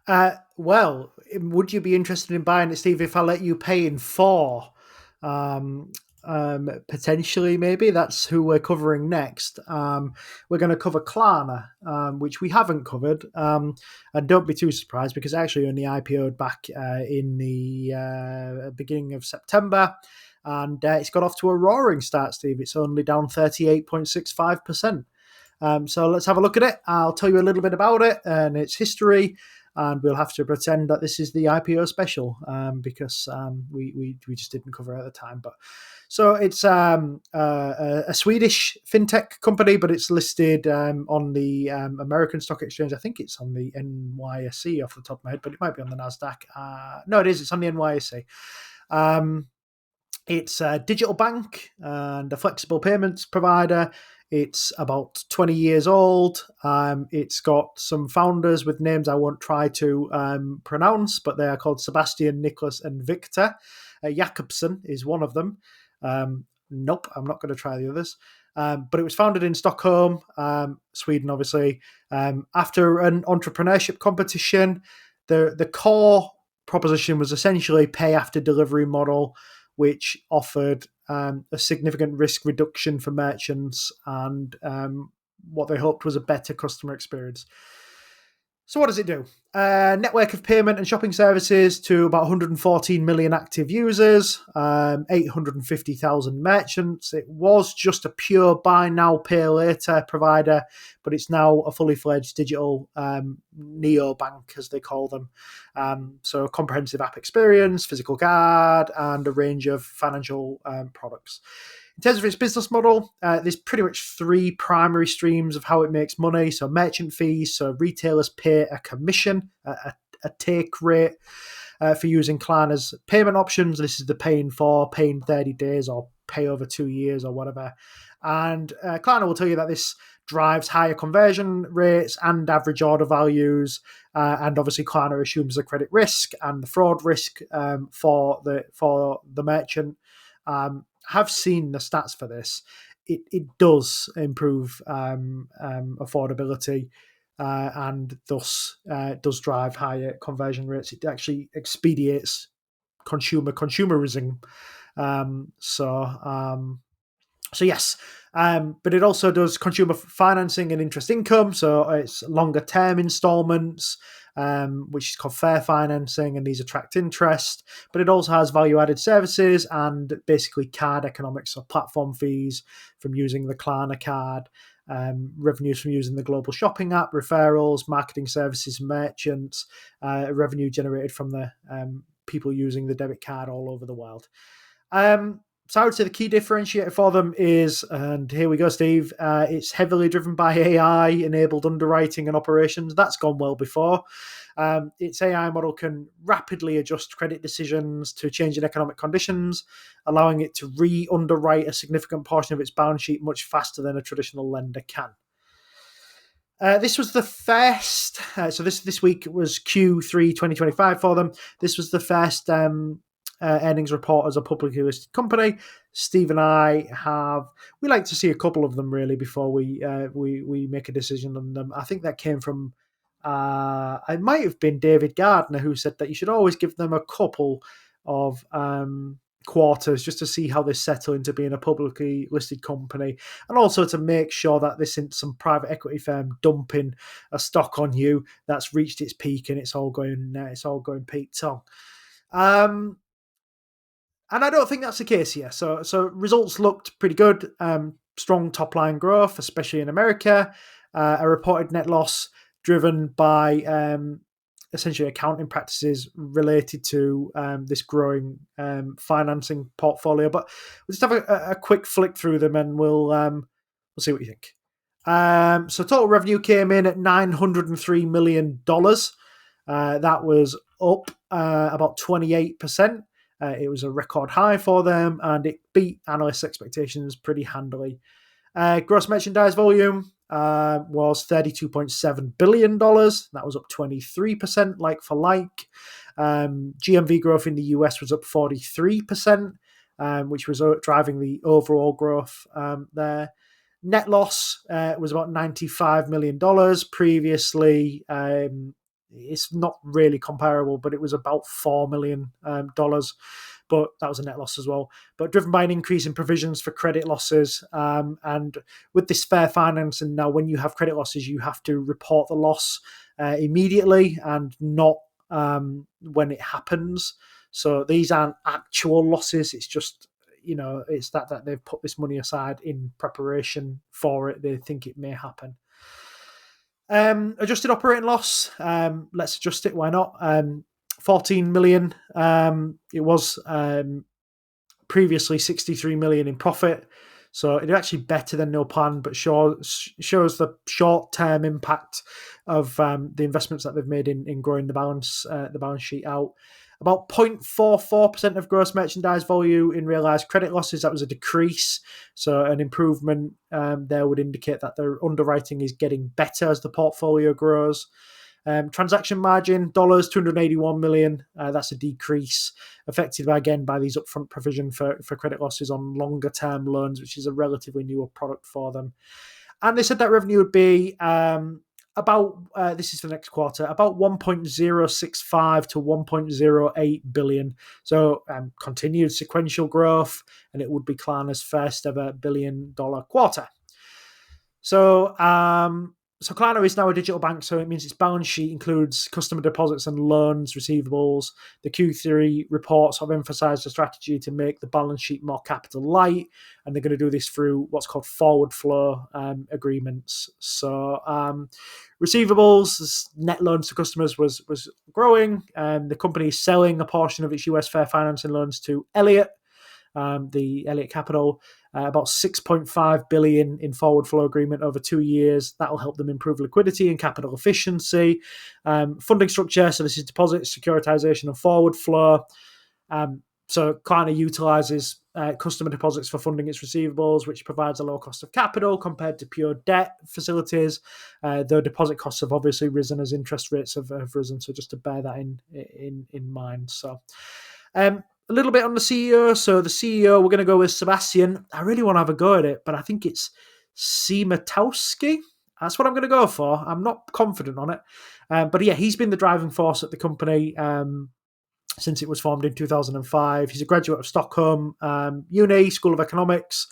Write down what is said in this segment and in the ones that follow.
Well, would you be interested in buying it, Steve, if I let you pay in four? Um, Potentially, maybe that's who we're covering next. We're going to cover Klarna, which we haven't covered. And don't be too surprised because actually only IPO'd back in the beginning of September. And it's got off to a roaring start, Steve. It's only down 38.65%. So let's have a look at it. I'll tell you a little bit about it and its history, and we'll have to pretend that this is the IPO special because we just didn't cover it at the time. But so it's a Swedish fintech company, but it's listed on the American Stock Exchange. I think it's on the NYSE off the top of my head, but it might be on the Nasdaq. No, it is. It's on the NYSE. It's a digital bank and a flexible payments provider. It's about 20 years old. It's got some founders with names I won't try to pronounce, but they are called Sebastian, Nicholas, and Victor. Jakobsen is one of them. Nope, I'm not going to try the others. But it was founded in Stockholm, Sweden, obviously. After an entrepreneurship competition, the core proposition was essentially pay after delivery model, which offered a significant risk reduction for merchants and what they hoped was a better customer experience. So what does it do? Network of payment and shopping services to about 114 million active users, 850,000 merchants. It was just a pure buy now, pay later provider, but it's now a fully fledged digital neobank, as they call them. So a comprehensive app experience, physical card, and a range of financial products. In terms of its business model, there's pretty much three primary streams of how it makes money. So merchant fees, so retailers pay a commission, a take rate for using Klarna's payment options. This is the paying 30 days or pay over 2 years or whatever. And Klarna will tell you that this drives higher conversion rates and average order values. And obviously Klarna assumes the credit risk and the fraud risk for the merchant. Have seen the stats for this. It does improve affordability and thus does drive higher conversion rates. It actually expedites consumerism. So yes, but it also does consumer financing and interest income. So it's longer term installments, which is called fair financing, and these attract interest. But it also has value added services and basically card economics, so platform fees from using the Klarna card, revenues from using the global shopping app, referrals, marketing services, merchants, revenue generated from the people using the debit card all over the world. So I would say the key differentiator for them is, and here we go, Steve, it's heavily driven by AI-enabled underwriting and operations. That's gone well before. Its AI model can rapidly adjust credit decisions to changing economic conditions, allowing it to re-underwrite a significant portion of its balance sheet much faster than a traditional lender can. This was the first, so this week was Q3 2025 for them. This was the first earnings report as a publicly listed company. Steve and I we like to see a couple of them really before we make a decision on them. I think that came from it might have been David Gardner who said that you should always give them a couple of quarters just to see how they settle into being a publicly listed company, and also to make sure that this isn't some private equity firm dumping a stock on you that's reached its peak and it's all going peak tongue. And I don't think that's the case here. So results looked pretty good. Strong top line growth, especially in America. A reported net loss driven by essentially accounting practices related to this growing financing portfolio. But we'll just have a quick flick through them, and we'll see what you think. So total revenue came in at $903 million. That was up about 28%. It was a record high for them, and it beat analysts' expectations pretty handily. Gross merchandise volume was $32.7 billion. That was up 23% like for like. GMV growth in the US was up 43%, which was driving the overall growth there. Net loss was about $95 million. Previously, it's not really comparable, but it was about $4 million. But that was a net loss as well. But driven by an increase in provisions for credit losses. And with this fair financing now, when you have credit losses, you have to report the loss immediately and not when it happens. So these aren't actual losses. It's just, it's that they've put this money aside in preparation for it. They think it may happen. Adjusted operating loss. Let's adjust it. Why not? 14 million. It was previously 63 million in profit. So it's actually better than no plan, but shows the short-term impact of the investments that they've made in growing the balance sheet out. About 0.44% of gross merchandise value in realised credit losses. That was a decrease. So an improvement there would indicate that their underwriting is getting better as the portfolio grows. Transaction margin, $281 million. That's a decrease, affected again by these upfront provision for credit losses on longer term loans, which is a relatively newer product for them. And they said that revenue would be about, this is for next quarter, about 1.065 to 1.08 billion. So continued sequential growth, and it would be Klarna's first ever $1 billion quarter. So Klarna is now a digital bank, so it means its balance sheet includes customer deposits and loans, receivables. The Q3 reports have emphasized a strategy to make the balance sheet more capital light, and they're going to do this through what's called forward flow agreements. So receivables, net loans to customers was growing, and the company is selling a portion of its US fair financing loans to Elliott. The Elliott Capital, about 6.5 billion in forward flow agreement over 2 years. That will help them improve liquidity and capital efficiency. Funding structure, so this is deposits, securitization, and forward flow. So Klarna utilizes customer deposits for funding its receivables, which provides a low cost of capital compared to pure debt facilities. Though deposit costs have obviously risen as interest rates have risen, so just to bear that in mind. So a little bit on the CEO. So the CEO, we're going to go with Sebastian. I really want to have a go at it, but I think it's Siemiatowski. That's what I'm going to go for. I'm not confident on it. But yeah, he's been the driving force at the company since it was formed in 2005. He's a graduate of Stockholm Uni, School of Economics.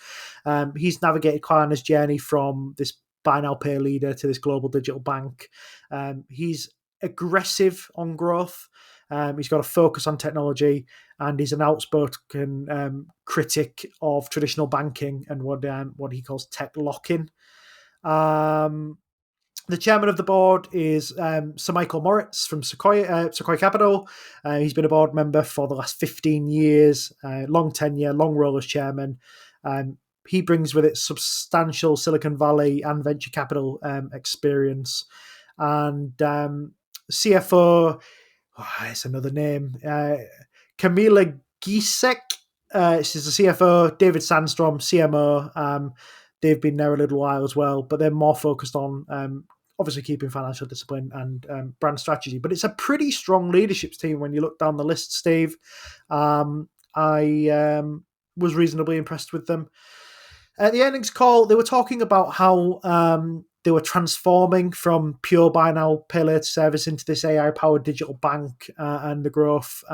He's navigated Klarna's journey from this buy now pay leader to this global digital bank. He's aggressive on growth. He's got a focus on technology, and he's an outspoken critic of traditional banking and what he calls tech lock-in. The chairman of the board is Sir Michael Moritz from Sequoia Capital. He's been a board member for the last 15 years, long tenure, long role as chairman. He brings with it substantial Silicon Valley and venture capital experience. And CFO, it's another name, Camila Gisek. She's the CFO. David Sandstrom, CMO. They've been there a little while as well, but they're more focused on obviously keeping financial discipline and brand strategy. But it's a pretty strong leadership team when you look down the list, Steve. I was reasonably impressed with them. At the earnings call, they were talking about how they were transforming from pure buy now, pay later service into this AI-powered digital bank and the growth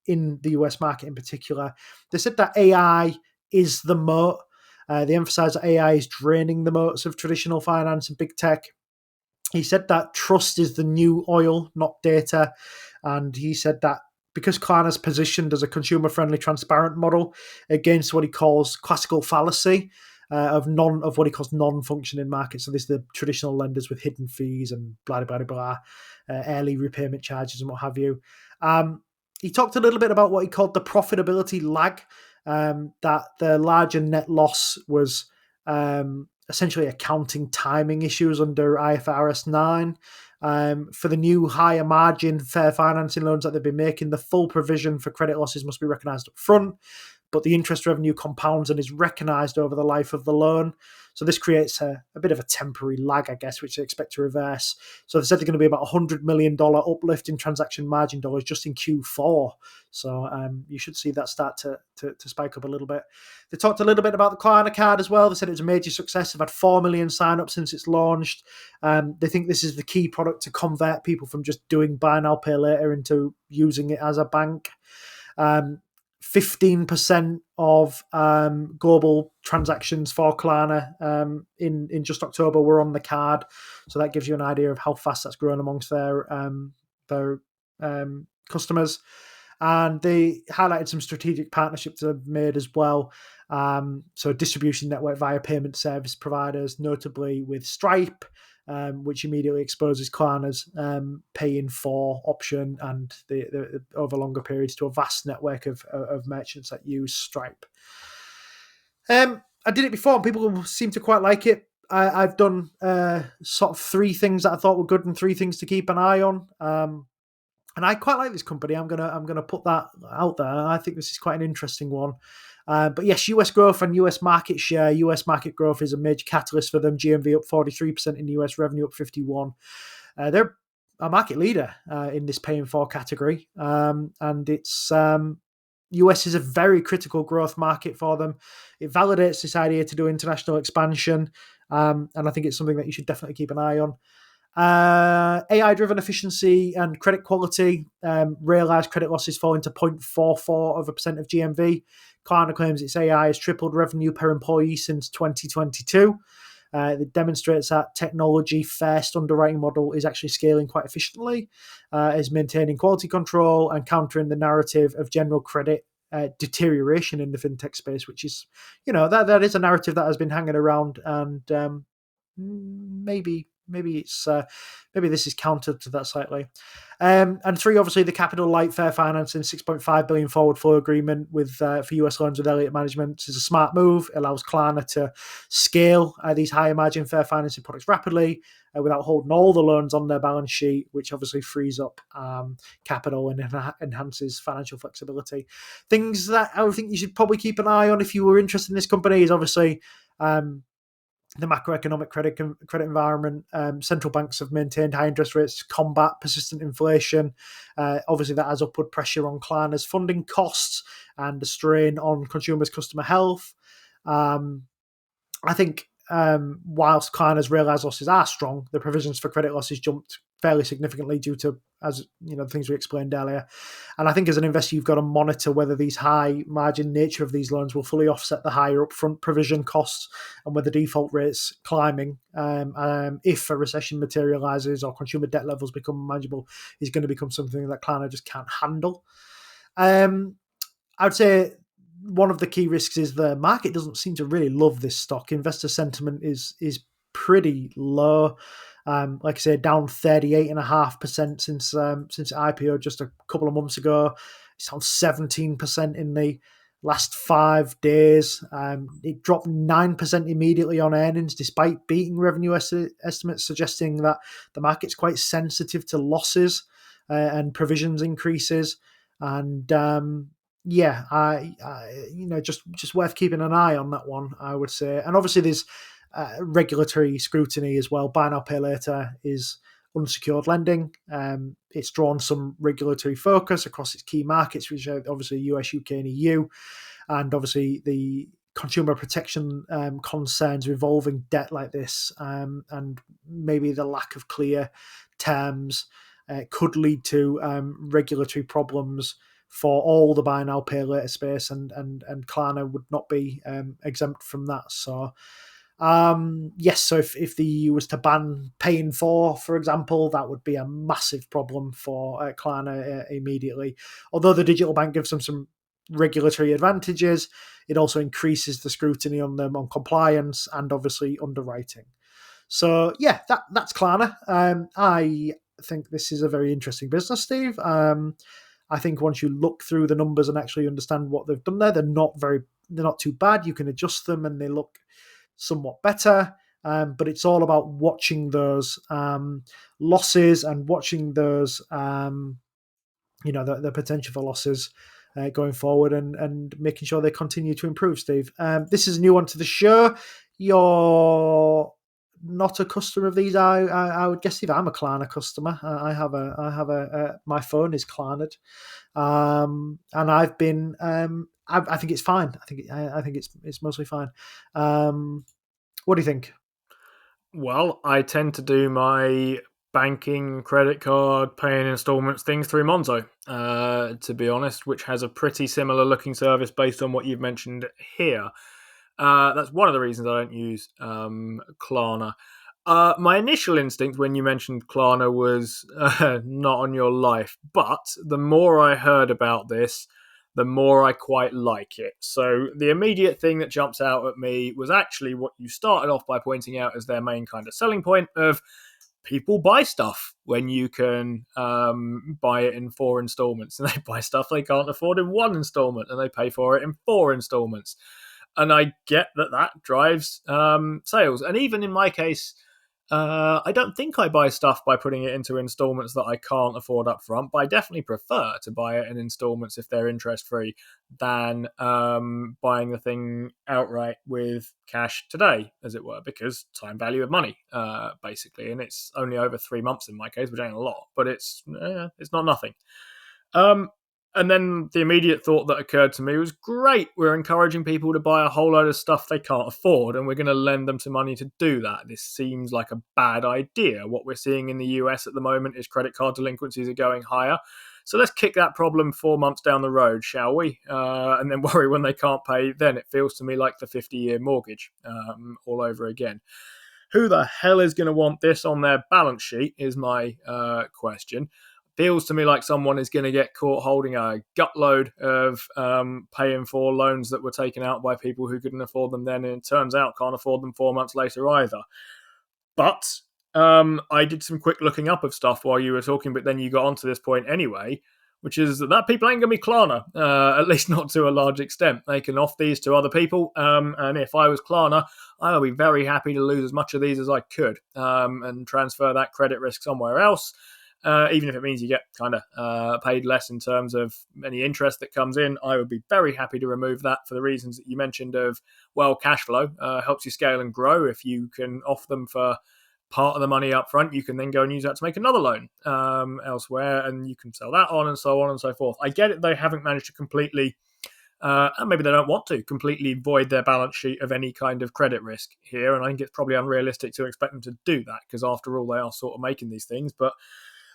in the US market in particular. They said that AI is the moat. They emphasised that AI is draining the moats of traditional finance and big tech. He said that trust is the new oil, not data. And he said that because Klarna's positioned as a consumer-friendly, transparent model against what he calls classical fallacy of what he calls non-functioning markets. So this is the traditional lenders with hidden fees and blah, blah, blah, blah, early repayment charges and what have you. He talked a little bit about what he called the profitability lag, that the larger net loss was essentially accounting timing issues under IFRS 9. For the new higher margin fair financing loans that they've been making, the full provision for credit losses must be recognised up front. but the interest revenue compounds and is recognised over the life of the loan. So this creates a bit of a temporary lag, I guess, which they expect to reverse. So they said they're going to be about $100 million uplift in transaction margin dollars just in Q4. So you should see that start to spike up a little bit. They talked a little bit about the Klarna card as well. They said it was a major success. They've had 4 million sign-ups since it's launched. They think this is the key product to convert people from just doing buy now, pay later into using it as a bank. 15% of global transactions for Klarna in just October were on the card. So that gives you an idea of how fast that's grown amongst their customers. And they highlighted some strategic partnerships they've made as well. So distribution network via payment service providers, notably with Stripe, which immediately exposes Klarna's paying for option and the over longer periods to a vast network of merchants that use Stripe. I did it before and people seem to quite like it. I've done sort of 3 things that I thought were good and 3 things to keep an eye on. And I quite like this company. I'm gonna put that out there. I think this is quite an interesting one. But yes, US growth and US market share. US market growth is a major catalyst for them. GMV up 43% in US, revenue up 51%. They're a market leader in this paying for category, and it's US is a very critical growth market for them. It validates this idea to do international expansion, and I think it's something that you should definitely keep an eye on. AI-driven efficiency and credit quality. Realized credit losses falling to 0.44% of GMV. Klarna claims its AI has tripled revenue per employee since 2022. It demonstrates that technology-first underwriting model is actually scaling quite efficiently, is maintaining quality control and countering the narrative of general credit deterioration in the fintech space, which is, that is a narrative that has been hanging around, and maybe this is countered to that slightly. And 3, obviously, the capital light fair financing, $6.5 billion forward flow agreement with for US loans with Elliott Management is a smart move. It allows Klarna to scale these higher margin fair financing products rapidly without holding all the loans on their balance sheet, which obviously frees up capital and enhances financial flexibility. Things that I would think you should probably keep an eye on if you were interested in this company is obviously the macroeconomic credit environment. Central banks have maintained high interest rates to combat persistent inflation. Obviously, that has upward pressure on Klarna's funding costs and the strain on consumers' customer health. I think whilst Klarna's realised losses are strong, the provisions for credit losses jumped fairly significantly due to, as the things we explained earlier. And I think as an investor, you've got to monitor whether these high margin nature of these loans will fully offset the higher upfront provision costs and whether default rates climbing, if a recession materialises or consumer debt levels become manageable, is going to become something that Klarna just can't handle. I would say one of the key risks is the market doesn't seem to really love this stock. Investor sentiment is pretty low. Like I said, down 38.5% since IPO just a couple of months ago. It's down 17% in the last 5 days. It dropped 9% immediately on earnings, despite beating revenue estimates, suggesting that the market's quite sensitive to losses and provisions increases. And just worth keeping an eye on that one, I would say. And obviously, there's regulatory scrutiny as well. Buy now, pay later is unsecured lending. It's drawn some regulatory focus across its key markets, which are obviously US, UK, and EU. And obviously, the consumer protection concerns revolving debt like this, and maybe the lack of clear terms could lead to regulatory problems for all the buy now, pay later space, and Klarna would not be exempt from that. So yes, so if the EU was to ban paying for example, that would be a massive problem for Klarna immediately. Although the digital bank gives them some regulatory advantages, it also increases the scrutiny on them on compliance and obviously underwriting. So yeah, that's Klarna. I think this is a very interesting business, Steve. I think once you look through the numbers and actually understand what they've done there, they're not too bad. You can adjust them and they look somewhat better. But it's all about watching those losses and watching those, the potential for losses going forward, and making sure they continue to improve. Steve, this is a new one to the show. You're not a customer of these. I would guess if I'm a Klarna customer, my phone is Klarna'd, and I've been. I think it's fine. I think it's mostly fine. What do you think? Well, I tend to do my banking, credit card, paying installments things through Monzo, to be honest, which has a pretty similar looking service based on what you've mentioned here. That's one of the reasons I don't use Klarna. My initial instinct when you mentioned Klarna was not on your life, but the more I heard about this, the more I quite like it. So the immediate thing that jumps out at me was actually what you started off by pointing out as their main kind of selling point of people buy stuff when you can buy it in 4 installments, and they buy stuff they can't afford in 1 installment, and they pay for it in 4 installments. And I get that that drives sales. And even in my case, I don't think I buy stuff by putting it into installments that I can't afford up front, but I definitely prefer to buy it in installments if they're interest free than buying the thing outright with cash today, as it were, because time value of money, basically. And it's only over 3 months in my case, which ain't a lot, but it's not nothing. Um, and then the immediate thought that occurred to me was great. We're encouraging people to buy a whole load of stuff they can't afford, and we're going to lend them some money to do that. This seems like a bad idea. What we're seeing in the US at the moment is credit card delinquencies are going higher. So let's kick that problem 4 months down the road, shall we? And then worry when they can't pay. Then it feels to me like the 50-year mortgage all over again. Who the hell is going to want this on their balance sheet is my question. Feels to me like someone is going to get caught holding a gutload of paying for loans that were taken out by people who couldn't afford them then, and it turns out can't afford them 4 months later either. But I did some quick looking up of stuff while you were talking, but then you got onto this point anyway, which is that people ain't going to be Klarna, at least not to a large extent. They can offer these to other people, and if I was Klarna, I would be very happy to lose as much of these as I could and transfer that credit risk somewhere else. Even if it means you get kind of paid less in terms of any interest that comes in, I would be very happy to remove that for the reasons that you mentioned of, well, cash flow helps you scale and grow. If you can offer them for part of the money up front, you can then go and use that to make another loan elsewhere, and you can sell that on and so on and so forth. I get it. They haven't managed to completely and maybe they don't want to completely void their balance sheet of any kind of credit risk here. And I think it's probably unrealistic to expect them to do that because, after all, they are sort of making these things. But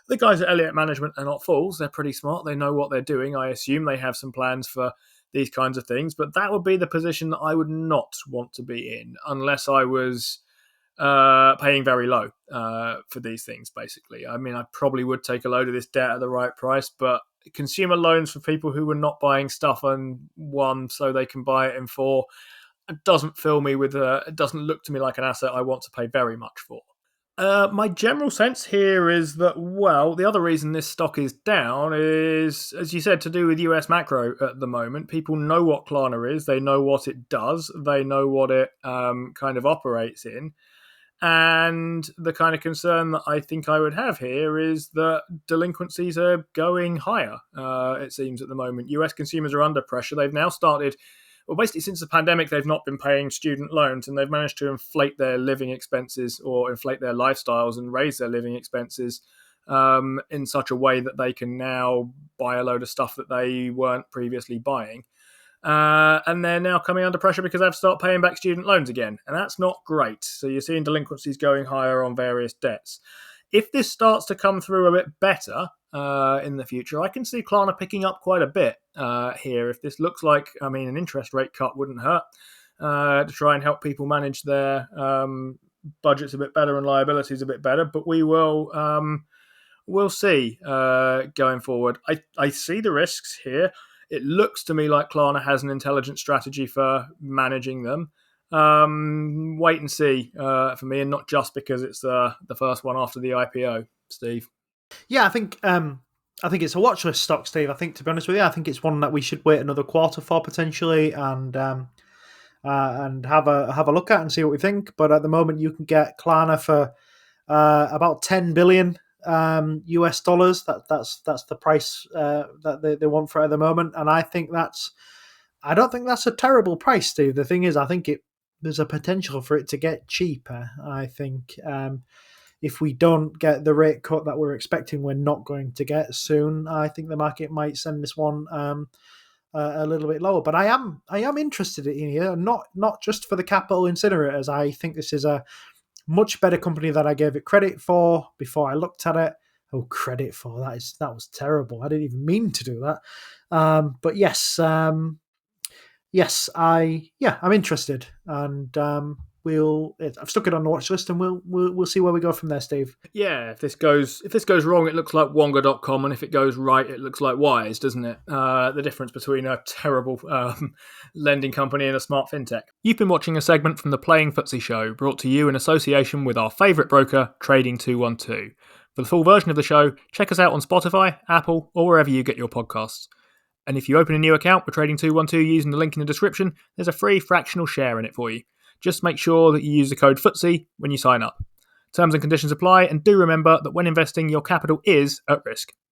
the guys at Elliott Management are not fools. They're pretty smart. They know what they're doing. I assume they have some plans for these kinds of things. But that would be the position that I would not want to be in unless I was paying very low for these things, basically. I mean, I probably would take a load of this debt at the right price, but consumer loans for people who were not buying stuff in 1 so they can buy it in 4, it doesn't fill me with it doesn't look to me like an asset I want to pay very much for. My general sense here is that, well, the other reason this stock is down is, as you said, to do with US macro at the moment. People know what Klarna is, they know what it does, they know what it kind of operates in. And the kind of concern that I think I would have here is that delinquencies are going higher, it seems, at the moment. US consumers are under pressure. They've now started, well, basically since the pandemic, they've not been paying student loans, and they've managed to inflate their living expenses or inflate their lifestyles and raise their living expenses in such a way that they can now buy a load of stuff that they weren't previously buying. And they're now coming under pressure because they have to start paying back student loans again. And that's not great. So you're seeing delinquencies going higher on various debts. If this starts to come through a bit better in the future, I can see Klarna picking up quite a bit here. If this looks like, I mean, an interest rate cut wouldn't hurt to try and help people manage their budgets a bit better and liabilities a bit better. But we'll see going forward. I see the risks here. It looks to me like Klarna has an intelligent strategy for managing them. Wait and see for me, and not just because it's the first one after the IPO, Steve. Yeah, I think it's a watch list stock, Steve. I think, to be honest with you, I think it's one that we should wait another quarter for potentially, and have a look at and see what we think. But at the moment, you can get Klarna for about 10 billion US dollars. That's the price that they want for it at the moment, and I don't think that's a terrible price, Steve. The thing is, I think there's a potential for it to get cheaper. I think if we don't get the rate cut that we're expecting, we're not going to get soon. I think the market might send this one a little bit lower. But I am interested in here, not just for the capital incinerators. I think this is a much better company than I gave it credit for before I looked at it. Oh, credit for that was terrible. I didn't even mean to do that. But yes, I'm interested, and I've stuck it on the watch list, and we'll see where we go from there, Steve. Yeah, if this goes wrong, it looks like Wonga.com, and if it goes right, it looks like Wise, doesn't it? The difference between a terrible lending company and a smart fintech. You've been watching a segment from the Playing FTSE show, brought to you in association with our favourite broker, Trading 212. For the full version of the show, check us out on Spotify, Apple, or wherever you get your podcasts. And if you open a new account with Trading 212 using the link in the description, there's a free fractional share in it for you. Just make sure that you use the code FTSE when you sign up. Terms and conditions apply, and do remember that when investing, your capital is at risk.